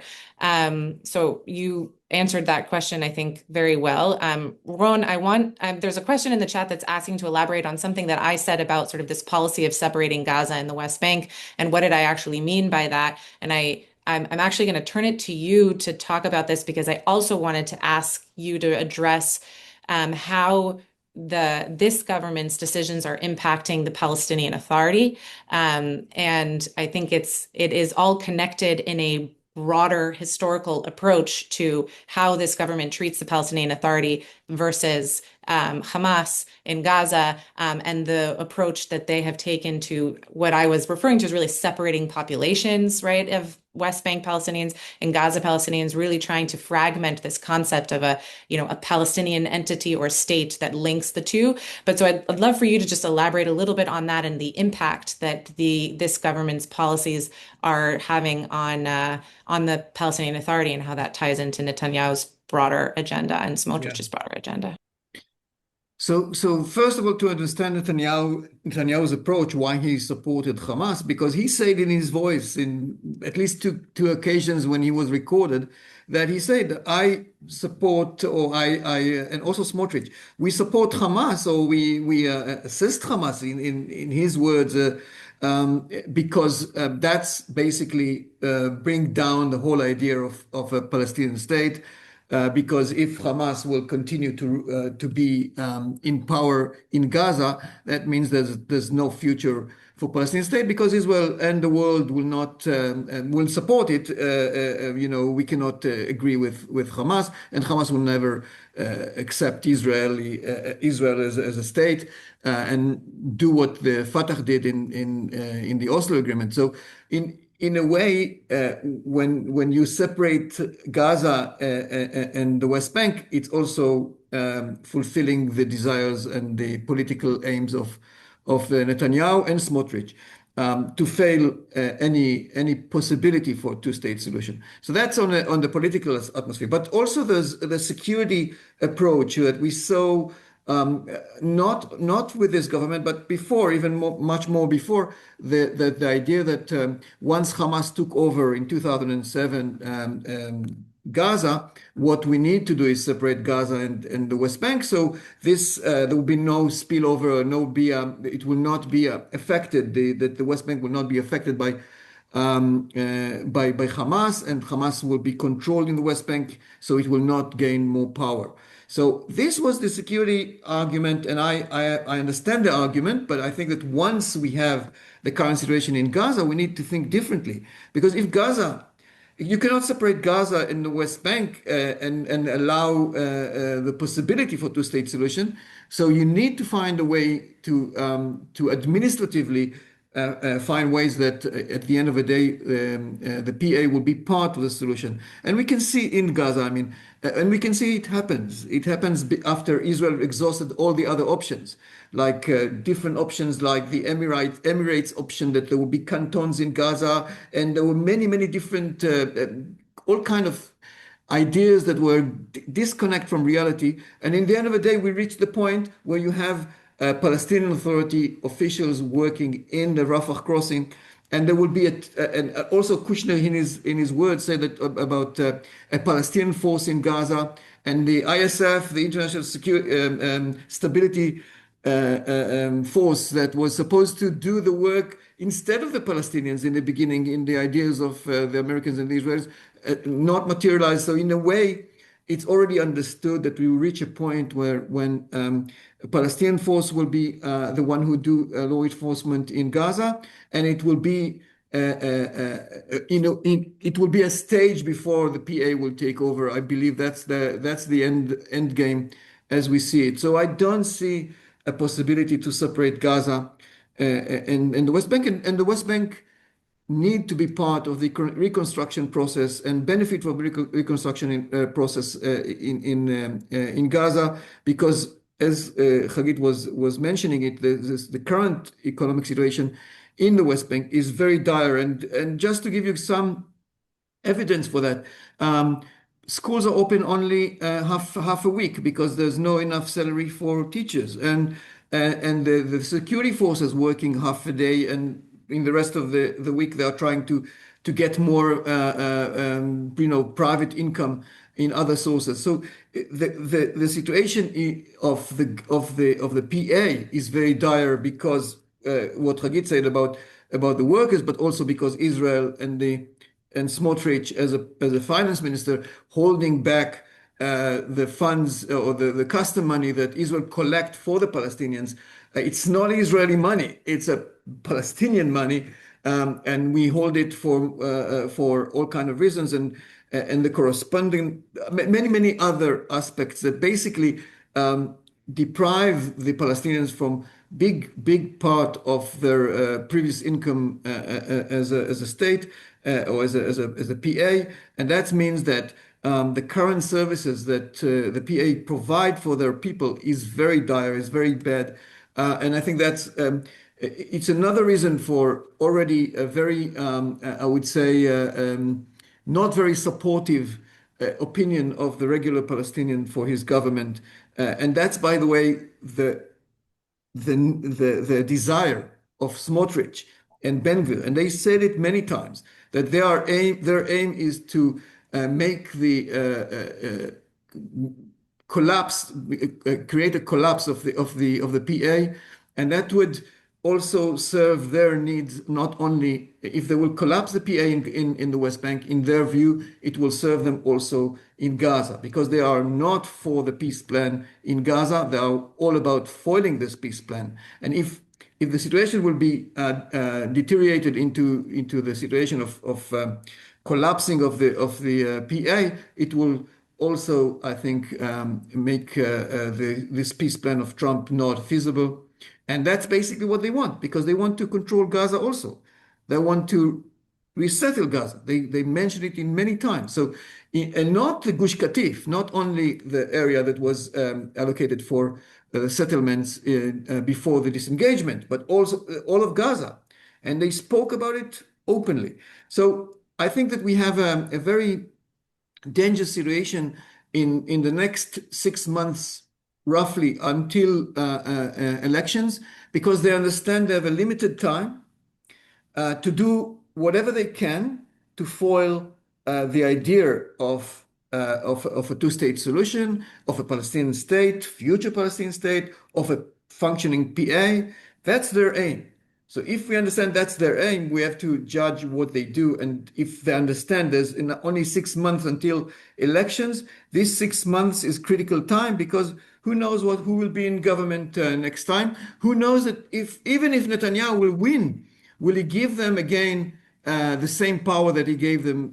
So you answered that question, I think, very well. Ron, there's a question in the chat that's asking to elaborate on something that I said about sort of this policy of separating Gaza and the West Bank, and what did I actually mean by that? And I'm actually going to turn it to you to talk about this, because I also wanted to ask you to address how this government's decisions are impacting the Palestinian Authority. And I think it is all connected in a broader historical approach to how this government treats the Palestinian Authority versus Hamas in Gaza, and the approach that they have taken to what I was referring to as really separating populations, right, of West Bank Palestinians and Gaza Palestinians, really trying to fragment this concept of a Palestinian entity or state that links the two. But so I'd love for you to just elaborate a little bit on that and the impact that this government's policies are having on the Palestinian Authority and how that ties into Netanyahu's broader agenda and Yeah. Smotrich's broader agenda. So first of all, to understand Netanyahu's approach, why he supported Hamas, because he said in his voice, in at least two occasions when he was recorded, that he said, "I support," or and also Smotrich, "we support Hamas," or we assist Hamas in his words, because that's basically bring down the whole idea of a Palestinian state. Because if Hamas will continue to be in power in Gaza, that means there's no future for Palestinian state, because Israel and the world will not will support it. We cannot agree with Hamas, and Hamas will never accept Israel as a state and do what the Fatah did in the Oslo Agreement. So in a way, when you separate Gaza and the West Bank, it's also fulfilling the desires and the political aims of Netanyahu and Smotrich to fail any possibility for a two-state solution. So that's on the political atmosphere, but also there's the security approach that we saw. Not with this government, but before, even much more before, the idea that once Hamas took over in 2007 Gaza, what we need to do is separate Gaza and the West Bank. So there will be no spillover, it will not be affected. The West Bank will not be affected by Hamas, and Hamas will be controlled in the West Bank, so it will not gain more power. So this was the security argument, and I understand the argument, but I think that once we have the current situation in Gaza, we need to think differently. Because you cannot separate Gaza and the West Bank and allow the possibility for two-state solution. So you need to find a way to administratively find ways that at the end of the day, the PA will be part of the solution. And we can see in Gaza, and we can see it happens. It happens after Israel exhausted all the other options, like different options like the Emirates option, that there will be cantons in Gaza. And there were many, many different, all kind of ideas that were disconnect from reality. And in the end of the day, we reached the point where you have Palestinian Authority officials working in the Rafah crossing, and there will be and also Kushner in his words said that about a Palestinian force in Gaza, and the ISF, the International Stability Force, that was supposed to do the work instead of the Palestinians in the beginning, in the ideas of the Americans and the Israelis, not materialized. So in a way, it's already understood that we will reach a point when a Palestinian force will be the one who do law enforcement in Gaza, and it will be it will be a stage before the PA will take over. I believe that's the end game as we see it. So I don't see a possibility to separate Gaza and the West Bank, and the West Bank need to be part of the reconstruction process and benefit from reconstruction process in Gaza, because as Hagit was mentioning it, the current economic situation in the West Bank is very dire. And just to give you some evidence for that, schools are open only half a week because there's no enough salary for teachers, and the security forces working half a day, and in the rest of the week they are trying to get more private income in other sources. So the situation of the PA is very dire, because what Hagit said about the workers, but also because Israel and Smotrich as a finance minister holding back the funds or the custom money that Israel collect for the Palestinians. It's not Israeli money; it's a Palestinian money and we hold it for all kind of reasons, and the corresponding many other aspects that basically deprive the Palestinians from big part of their previous income as a state or as a PA, and that means that the current services that the PA provide for their people is very dire, is very bad, and I think that's it's another reason for already a very I would say not very supportive opinion of the regular Palestinian for his government, and that's by the way the desire of Smotrich and Ben-Gvir, and they said it many times that their aim is to make the collapse, create a collapse of the PA, and that would also serve their needs. Not only if they will collapse the PA in the West Bank, in their view, it will serve them also in Gaza, because they are not for the peace plan in Gaza. They are all about foiling this peace plan. And if the situation will be deteriorated into the situation of collapsing of the PA, it will also, I think, make this peace plan of Trump not feasible. And that's basically what they want, because they want to control Gaza also. They want to resettle Gaza. They mentioned it in many times. So, and not the Gush Katif, not only the area that was allocated for settlements before the disengagement, but also all of Gaza. And they spoke about it openly. So I think that we have a very dangerous situation in the next 6 months, roughly until elections, because they understand they have a limited time to do whatever they can to foil the idea of a two-state solution, of a Palestinian state, future Palestinian state, of a functioning PA. That's their aim. So if we understand that's their aim, we have to judge what they do. And if they understand there's only 6 months until elections, this 6 months is critical time, because who knows who will be in government next time? Who knows that even if Netanyahu will win, will he give them again the same power that he gave them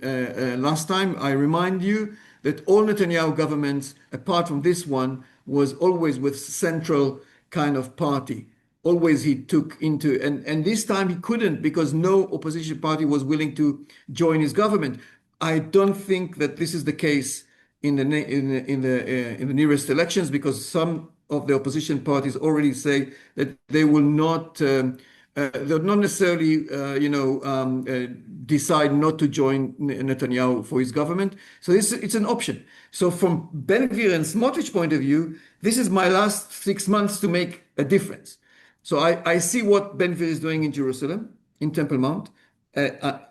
last time? I remind you that all Netanyahu governments, apart from this one, was always with central kind of party. Always he took into, and this time he couldn't, because no opposition party was willing to join his government. I don't think that this is the case in the nearest elections, because some of the opposition parties already say that they will not. They'll not necessarily, decide not to join Netanyahu for his government. So it's an option. So from Ben-Gvir and Smotrich point of view, this is my last 6 months to make a difference. So I see what Ben-Gvir is doing in Jerusalem, in Temple Mount,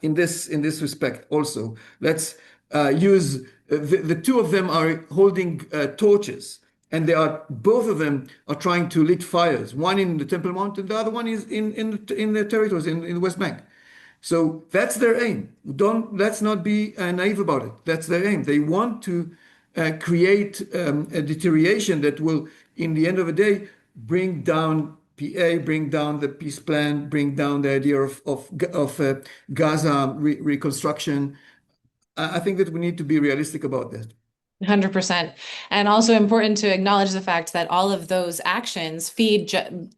in this respect also. Let's use the two of them are holding torches, and both of them are trying to lit fires. One in the Temple Mount, and the other one is in the territories in the West Bank. So that's their aim. Let's not be naive about it. That's their aim. They want to create a deterioration that will, in the end of the day, bring down PA, bring down the peace plan, bring down the idea of Gaza reconstruction. I think that we need to be realistic about that. 100%. And also important to acknowledge the fact that all of those actions feed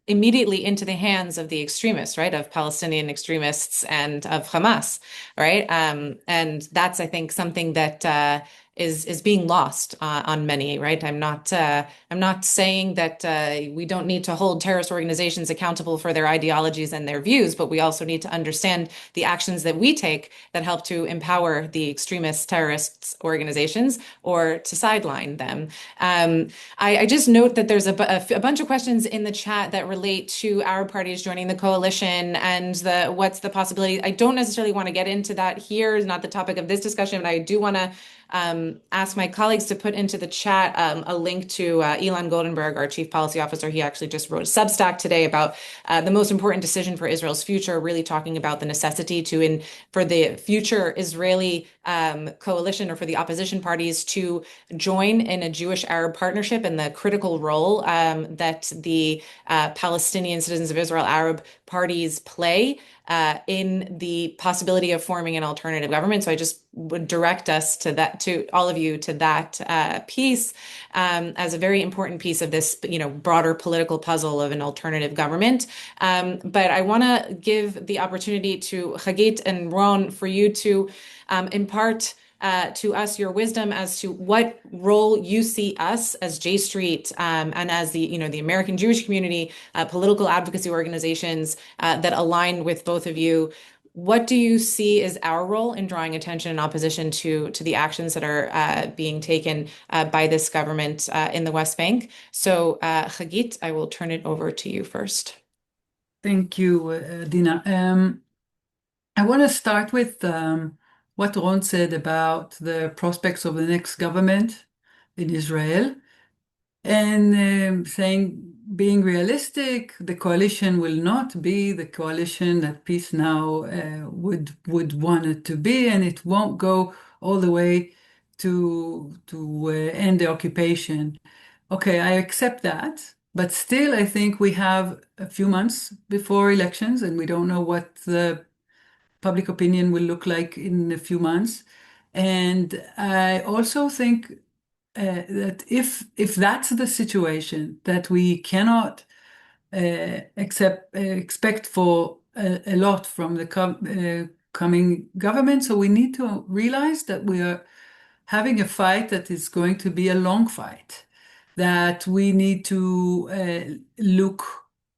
immediately into the hands of the extremists, right? Of Palestinian extremists and of Hamas, right? And that's, I think, something that is being lost on many, right? I'm not saying that we don't need to hold terrorist organizations accountable for their ideologies and their views, but we also need to understand the actions that we take that help to empower the extremist terrorist organizations or to sideline them. I just note that there's a bunch of questions in the chat that relate to Arab parties joining the coalition and what's the possibility. I don't necessarily want to get into that here. It's not the topic of this discussion, but I do want to ask my colleagues to put into the chat a link to Elon Goldenberg, our chief policy officer. He actually just wrote a Substack today about the most important decision for Israel's future, really talking about the necessity for the future Israeli coalition or for the opposition parties to join in a Jewish-Arab partnership and the critical role that the Palestinian Citizens of Israel Arab parties play in the possibility of forming an alternative government. So I just would direct us to all of you to that piece as a very important piece of this, broader political puzzle of an alternative government. But I want to give the opportunity to Hagit and Ron for you to impart to us your wisdom as to what role you see us as J Street and as the American Jewish community, political advocacy organizations that align with both of you. What do you see as our role in drawing attention and opposition to the actions that are being taken by this government in the West Bank? So, Hagit, I will turn it over to you first. Thank you, Dina. I want to start with what Ron said about the prospects of the next government in Israel, and saying, being realistic, the coalition will not be the coalition that Peace Now would want it to be, and it won't go all the way to end the occupation. Okay, I accept that, but still, I think we have a few months before elections, and we don't know what the public opinion will look like in a few months. And I also think that if that's the situation, that we cannot expect for a lot from the coming government, so we need to realize that we are having a fight that is going to be a long fight, that we need to look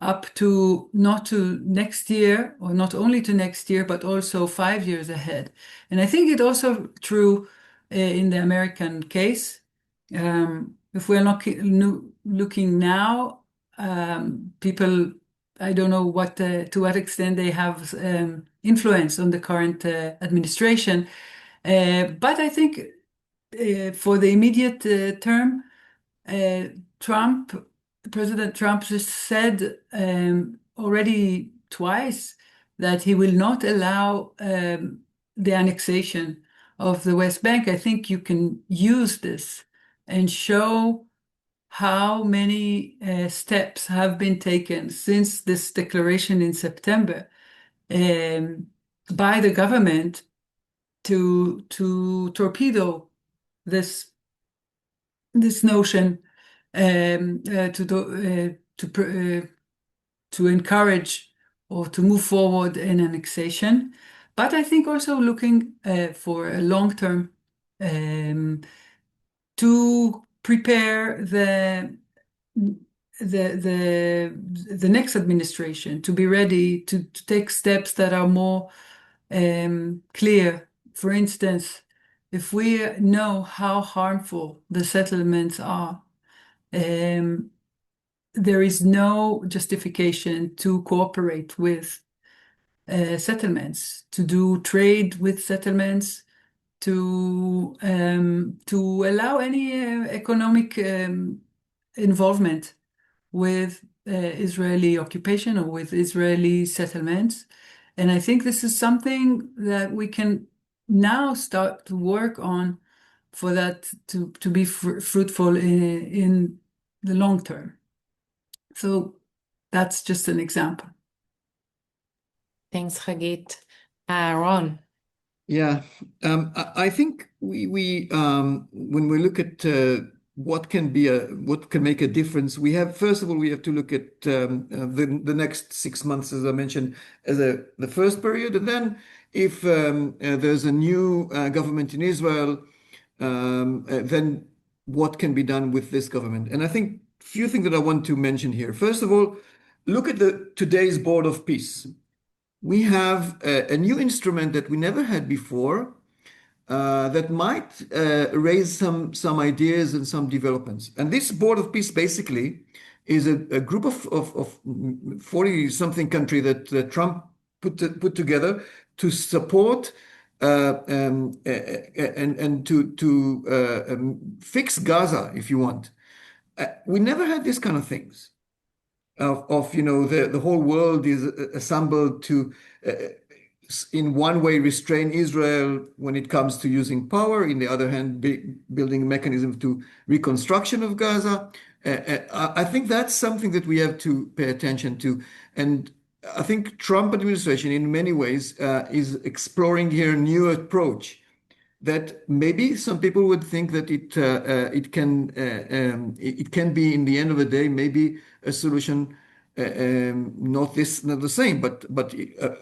up to not to next year, or not only to next year, but also 5 years ahead. And I think it's also true in the American case. If we're not looking now, people, I don't know to what extent they have influence on the current administration. But I think for the immediate term, President Trump just said already twice that he will not allow the annexation of the West Bank. I think you can use this and show how many steps have been taken since this declaration in September by the government to torpedo this notion, to encourage or to move forward in annexation. But I think also looking for a long term to prepare the next administration to be ready to take steps that are more clear. For instance, if we know how harmful the settlements are, there is no justification to cooperate with settlements, to do trade with settlements, to allow any economic involvement with Israeli occupation or with Israeli settlements. And I think this is something that we can now start to work on for that to be fruitful in the long term. So that's just an example. Thanks, Hagit. Ron. Yeah, I think we when we look at what can make a difference, first of all we have to look at the next 6 months, as I mentioned, as the first period, and then if there's a new government in Israel, then what can be done with this government? And I think a few things that I want to mention here. First of all, look at today's Board of Peace. We have a new instrument that we never had before that might raise some ideas and some developments. And this Board of Peace basically is a group of 40-something country that Trump put together to support and to fix Gaza, if you want. We never had this kind of things of the whole world is assembled to in one way restrain Israel when it comes to using power, in the other hand building mechanisms to reconstruction of Gaza. I think that's something that we have to pay attention to, and I think Trump administration in many ways is exploring here a new approach that maybe some people would think that it can be in the end of the day maybe a solution, not the same, but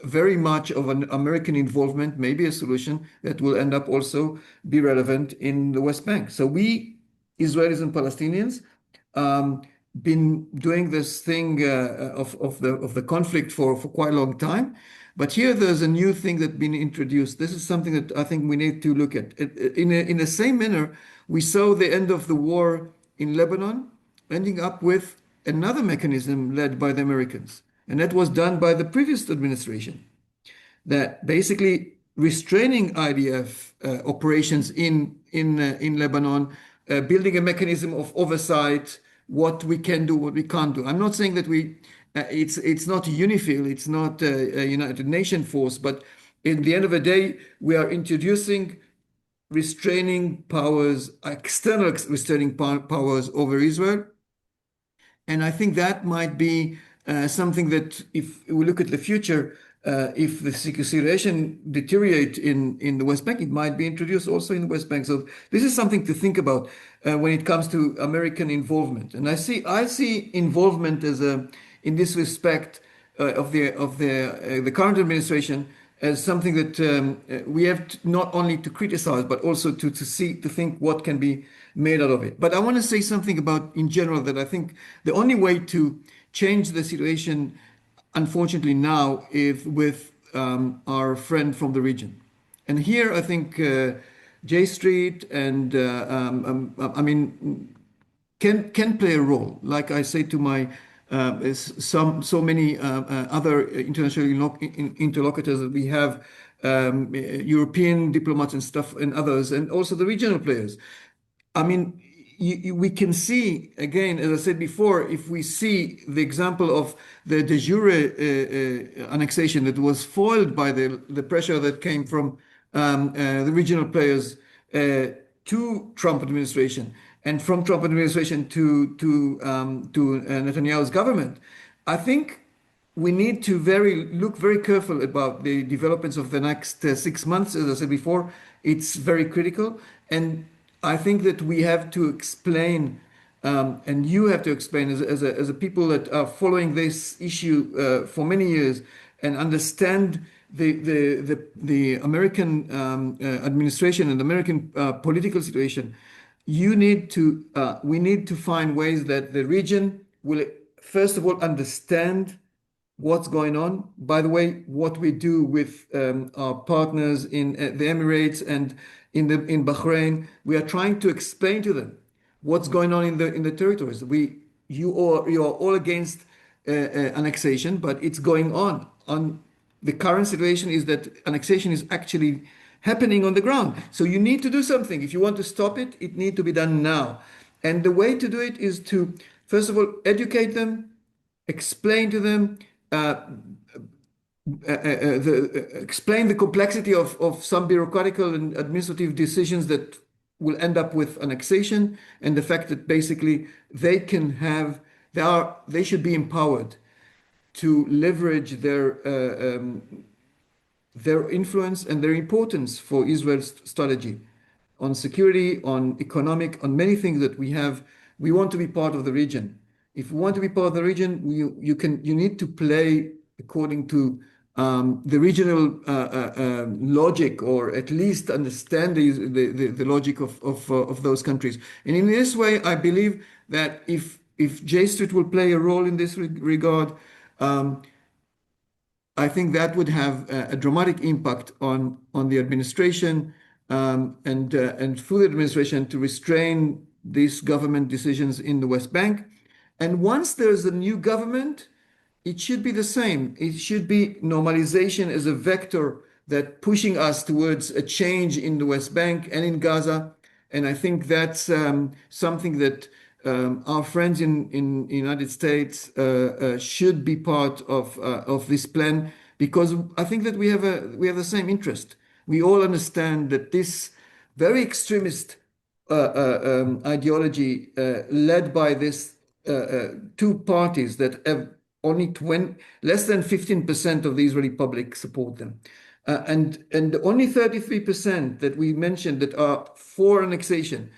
very much of an American involvement, maybe a solution that will end up also be relevant in the West Bank. So we Israelis and Palestinians um, been doing this thing of the conflict for quite a long time. But here there's a new thing that's been introduced. This is something that I think we need to look at. In the same manner, we saw the end of the war in Lebanon ending up with another mechanism led by the Americans. And that was done by the previous administration, that basically restraining IDF operations in Lebanon, building a mechanism of oversight, what we can do, what we can't do. I'm not saying that it's not UNIFIL, it's not a United Nations force, but in the end of the day, we are introducing restraining powers, external restraining powers over Israel. And I think that might be something that if we look at the future, if the situation deteriorate in the West Bank, it might be introduced also in the West Bank. So this is something to think about when it comes to American involvement. And I see involvement as in this respect of the current administration as something that we have not only to criticize but also to think what can be made out of it. But I want to say something about in general that I think the only way to change the situation, unfortunately now, is with our friend from the region. And here I think J Street and I mean can play a role. Like I say to my so many other international interlocutors that we have, European diplomats and stuff, and others, and also the regional players. I mean, we can see again, as I said before, if we see the example of the de jure annexation that was foiled by the pressure that came from the regional players to Trump administration, and from Trump administration to Netanyahu's government, I think we need to look very careful about the developments of the next 6 months. As I said before, it's very critical, and I think that we have to explain, and you have to explain as a people that are following this issue for many years and understand the American administration and the American political situation. We need to find ways that the region will, first of all, understand what's going on. By the way, what we do with our partners in the Emirates and in Bahrain, we are trying to explain to them what's going on in the territories. You are all against annexation, but it's going on. The current situation is that annexation is actually happening on the ground. So you need to do something. If you want to stop it, it needs to be done now. And the way to do it is to, first of all, educate them, explain to them, explain the complexity of some bureaucratic and administrative decisions that will end up with annexation, and the fact that basically they should be empowered to leverage their influence and their importance for Israel's strategy on security, on economic, on many things that we have. We want to be part of the region. If we want to be part of the region, you need to play according to the regional logic, or at least understand the logic of those countries. And in this way, I believe that if J Street will play a role in this regard, I think that would have a dramatic impact on the administration and through the administration to restrain these government decisions in the West Bank. And once there's a new government, it should be the same. It should be normalization as a vector that pushing us towards a change in the West Bank and in Gaza. And I think that's something that our friends in the United States should be part of this plan, because I think that we have the same interest. We all understand that this very extremist ideology led by this two parties that have only 20, less than 15% of the Israeli public support them. And only 33% that we mentioned that are for annexation.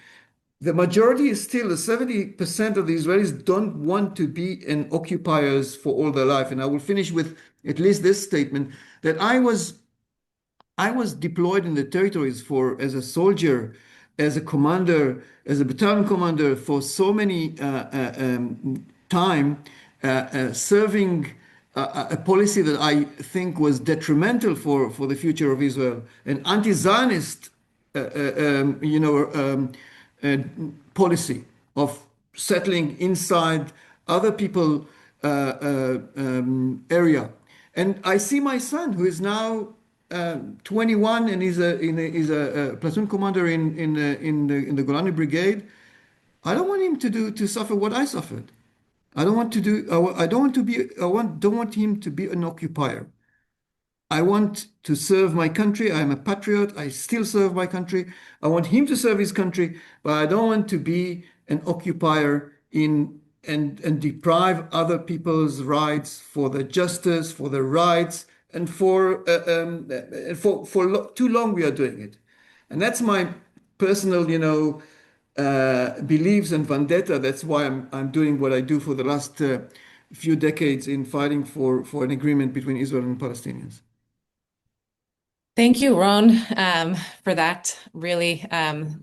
The majority is still, 70% of the Israelis don't want to be in occupiers for all their life. And I will finish with at least this statement that I was deployed in the territories for as a soldier, as a commander, as a battalion commander for so many time, serving a policy that I think was detrimental for the future of Israel, an anti-Zionist, uh, policy of settling inside other people area. And I see my son, who is now 21 and is a platoon commander in the Golani Brigade. I don't want him to suffer what I suffered. I don't want to do. I don't want to be. Don't want him to be an occupier. I want to serve my country. I'm a patriot. I still serve my country. I want him to serve his country, but I don't want to be an occupier in and deprive other people's rights for their justice, for their rights, and for too long we are doing it. And that's my personal, beliefs and vendetta. That's why I'm doing what I do for the last few decades in fighting for an agreement between Israel and Palestinians. Thank you, Ron, for that really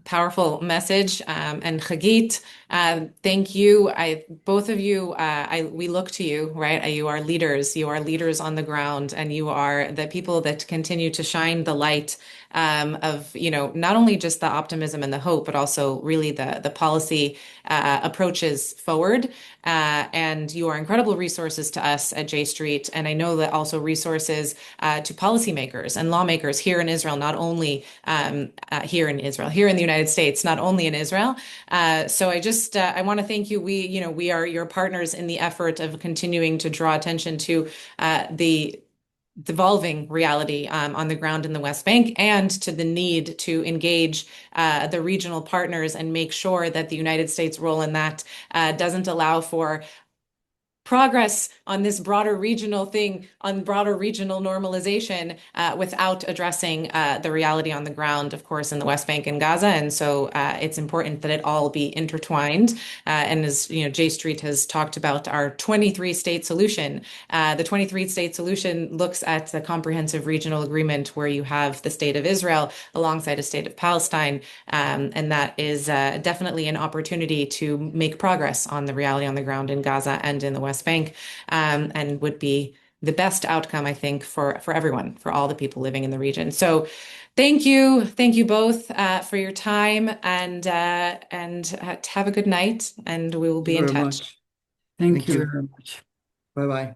powerful message. And Hagit, thank you. Both of you, we look to you, right? You are leaders. You are leaders on the ground, and you are the people that continue to shine the light of, not only just the optimism and the hope, but also really the policy approaches forward. And you are incredible resources to us at J Street. And I know that also resources to policymakers and lawmakers here in Israel, not only here in Israel, here in the United States, not only in Israel. So I want to thank you. We are your partners in the effort of continuing to draw attention to the devolving reality on the ground in the West Bank, and to the need to engage the regional partners and make sure that the United States role in that doesn't allow for progress on this broader regional thing, on broader regional normalization, without addressing the reality on the ground, of course, in the West Bank and Gaza. And so it's important that it all be intertwined. And as J Street has talked about our 23-state solution, the 23-state solution looks at the comprehensive regional agreement where you have the state of Israel alongside a state of Palestine. And that is definitely an opportunity to make progress on the reality on the ground in Gaza and in the West Bank, and would be the best outcome, I think, for everyone, for all the people living in the region. So thank you both for your time, and have a good night, and we will Thank you be in very touch. much. Thank Thank you you. very much. Bye bye.